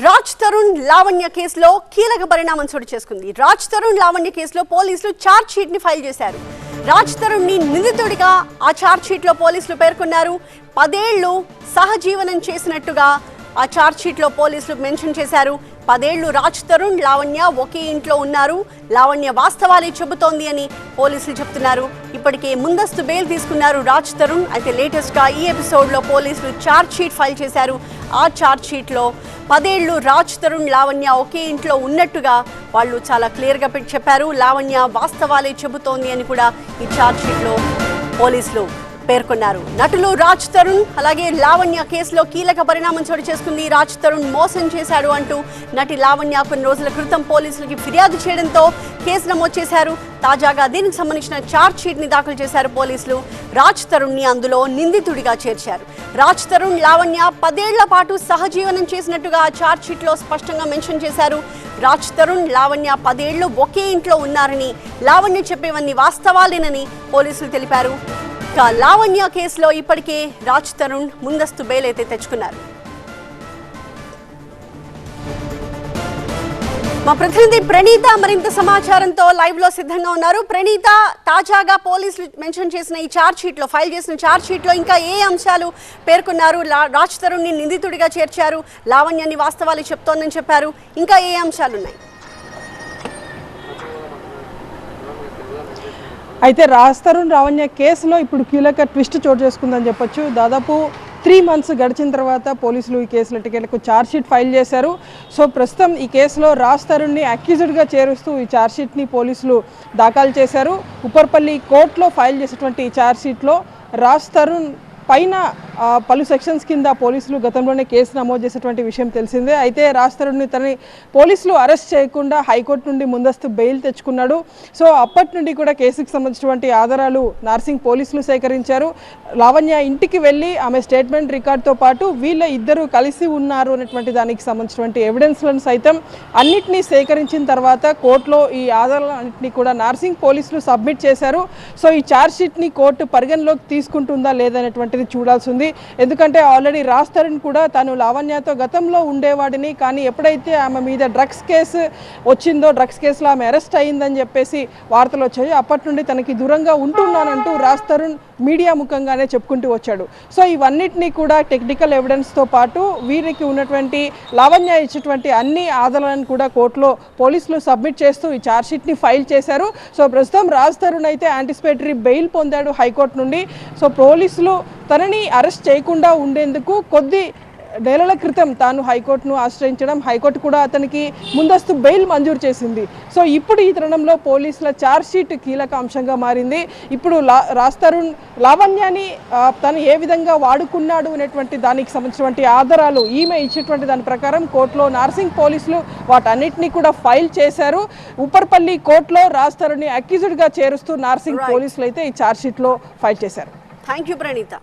రాజ్ తరుణ్ లావణ్య కేసులో కీలక పరిణామం చోటు చేసుకుంది. రాజ్ తరుణ్ లావణ్య కేసులో పోలీసులు ఛార్జ్ షీట్ ని ఫైల్ చేశారు. రాజ్ తరుణ్ ని నిందితుడిగా ఆ ఛార్జ్ షీట్ లో పోలీసులు పేర్కొన్నారు. 10 ఏళ్లు సహజీవనం చేసినట్టుగా ఆ ఛార్జ్ షీట్ లో పోలీసులు మెన్షన్ చేశారు. 10 ఏళ్లు రాజ్ తరుణ్ లావణ్య ఒకే ఇంట్లో ఉన్నారు. లావణ్య వాస్తవాలే చెబుతోంది అని పోలీసులు చెప్తున్నారు. ఇప్పటికే ముందస్తు బెయిల్ తీసుకున్నారు రాజ్ తరుణ్. అయితే లేటెస్ట్ గా ఈ ఎపిసోడ్ లో పోలీసులు ఛార్జ్ షీట్ ఫైల్ చేశారు. ఆ ఛార్జ్ షీట్ లో 10 ఏళ్లు రాజ్ తరుణ్ లావణ్య ఒకే ఇంట్లో ఉన్నట్టుగా వాళ్ళు చాలా క్లియర్ గా చెప్పారు. లావణ్య వాస్తవాలే చెబుతోంది అని కూడా ఈ ఛార్జ్ షీట్ లో పోలీసులు పేర్కొన్నారు. నటులు రాజ్ తరుణ్ అలాగే లావణ్య కేసులో కీలక పరిణామం చోటు చేసుకుంది. రాజ్ తరుణ్ మోసం చేశాడు అంటూ నటి లావణ్య కొన్ని రోజుల క్రితం పోలీసులకి ఫిర్యాదు చేయడంతో కేసు నమోదు చేశారు. తాజాగా దీనికి సంబంధించిన ఛార్జ్ షీట్ ని దాఖలు చేశారు పోలీసులు. రాజ్ తరుణ్ ని అందులో నిందితుడిగా చేర్చారు. రాజ్ తరుణ్ లావణ్య 10 ఏళ్ల పాటు సహజీవనం చేసినట్టుగా ఆ ఛార్జ్ షీట్ లో స్పష్టంగా మెన్షన్ చేశారు. రాజ్ తరుణ్ లావణ్య 10 ఏళ్లు ఒకే ఇంట్లో ఉన్నారని, లావణ్య చెప్పేవన్నీ వాస్తవాలేనని పోలీసులు తెలిపారు. లావణ్య కేసులో ఇప్పటికే రాజ్ తరుణ్ ముందస్తు బెయిల్ అయితే తెచ్చుకున్నారు. మా ప్రతినిధి ప్రణీత మరింత సమాచారంతో లైవ్ లో సిద్ధంగా ఉన్నారు. ప్రణీత, తాజాగా పోలీసులు మెన్షన్ చేసిన ఈ ఛార్జ్ షీట్ లో ఫైల్ చేసిన ఛార్జ్ షీట్ లో ఇంకా ఏ అంశాలు పేర్కొన్నారు? రాజ్ తరుణ్ ని నిందితుడిగా చేర్చారు, లావణ్యాన్ని వాస్తవాలు చెప్తోందని చెప్పారు. ఇంకా ఏ అంశాలున్నాయి? అయితే రాజ్ తరుణ్ లావణ్య కేసులో ఇప్పుడు కీలక ట్విస్ట్ చోటు చేసుకుందని చెప్పొచ్చు. దాదాపు 3 months గడిచిన తర్వాత పోలీసులు ఈ కేసులో టికెట్లకు ఛార్జ్ షీట్ ఫైల్ చేశారు. సో ప్రస్తుతం ఈ కేసులో రాజ్ తరుణ్ని అక్యూజ్డ్గా చేరుస్తూ ఈ ఛార్జ్ షీట్ని పోలీసులు దాఖలు చేశారు. ఉప్పర్పల్లి కోర్టులో ఫైల్ చేసినటువంటి ఈ ఛార్జ్ షీట్లో రాజ్ తరుణ్ పైన పలు సెక్షన్స్ కింద పోలీసులు గతంలోనే కేసు నమోదు చేసేటువంటి విషయం తెలిసిందే. అయితే రాజ్ తరుణ్ని తనని పోలీసులు అరెస్ట్ చేయకుండా హైకోర్టు నుండి ముందస్తు బెయిల్ తెచ్చుకున్నాడు. సో అప్పటి నుండి కూడా కేసుకు సంబంధించినటువంటి ఆధారాలు నార్సింగ్ పోలీసులు సేకరించారు. లావణ్య ఇంటికి వెళ్ళి ఆమె స్టేట్మెంట్ రికార్డుతో పాటు వీళ్ళ ఇద్దరు కలిసి ఉన్నారు అనేటువంటి దానికి సంబంధించినటువంటి ఎవిడెన్స్లను సైతం అన్నిటినీ సేకరించిన తర్వాత కోర్టులో ఈ ఆధారాలన్నింటినీ కూడా నార్సింగ్ పోలీసులు సబ్మిట్ చేశారు. సో ఈ ఛార్జ్ షీట్ని కోర్టు పరిగణలోకి తీసుకుంటుందా లేదనేటువంటిది చూడాల్సి ఉంది. ఎందుకంటే ఆల్రెడీ రాజ్ తరుణ్ కూడా తాను లావణ్యతో గతంలో ఉండేవాడిని, కానీ ఎప్పుడైతే ఆమె మీద డ్రగ్స్ కేసు వచ్చిందో, డ్రగ్స్ కేసులో ఆమె అరెస్ట్ అయ్యిందని చెప్పేసి వార్తలు వచ్చాయి, అప్పటి నుండి తనకి దూరంగా ఉంటున్నానంటూ రాజ్ తరుణ్ మీడియా ముఖంగానే చెప్పుకుంటూ వచ్చాడు. సో ఇవన్నిటినీ కూడా టెక్నికల్ ఎవిడెన్స్తో పాటు వీరికి ఉన్నటువంటి లావణ్య ఇచ్చేటువంటి అన్ని ఆధారాలను కూడా కోర్టులో పోలీసులు సబ్మిట్ చేస్తూ ఈ ఛార్జ్షీట్ని ఫైల్ చేశారు. సో ప్రస్తుతం రాజ్ తరుణ్ అయితే యాంటిసిపేటరీ బెయిల్ పొందాడు హైకోర్టు నుండి. సో పోలీసులు తనని అరెస్ట్ చేయకుండా ఉండేందుకు కొద్ది నెలల క్రితం తాను హైకోర్టును ఆశ్రయించడం, హైకోర్టు కూడా అతనికి ముందస్తు బెయిల్ మంజూరు చేసింది. సో ఇప్పుడు ఈ తరుణంలో పోలీసుల ఛార్జ్ షీట్ కీలక అంశంగా మారింది. ఇప్పుడు రాజ్ తరుణ్ లావణ్యాన్ని తను ఏ విధంగా వాడుకున్నాడు అనేటువంటి దానికి సంబంధించినటువంటి ఆధారాలు ఈమె ఇచ్చేటువంటి దాని ప్రకారం కోర్టులో నార్సింగ్ పోలీసులు వాటన్నిటినీ కూడా ఫైల్ చేశారు. ఉప్పర్పల్లి కోర్టులో రాజ్ తరుణ్ని అక్యూజ్డ్గా చేరుస్తూ నార్సింగ్ పోలీసులు అయితే ఈ ఛార్జ్ షీట్లో ఫైల్ చేశారు. Thank you Praneetha.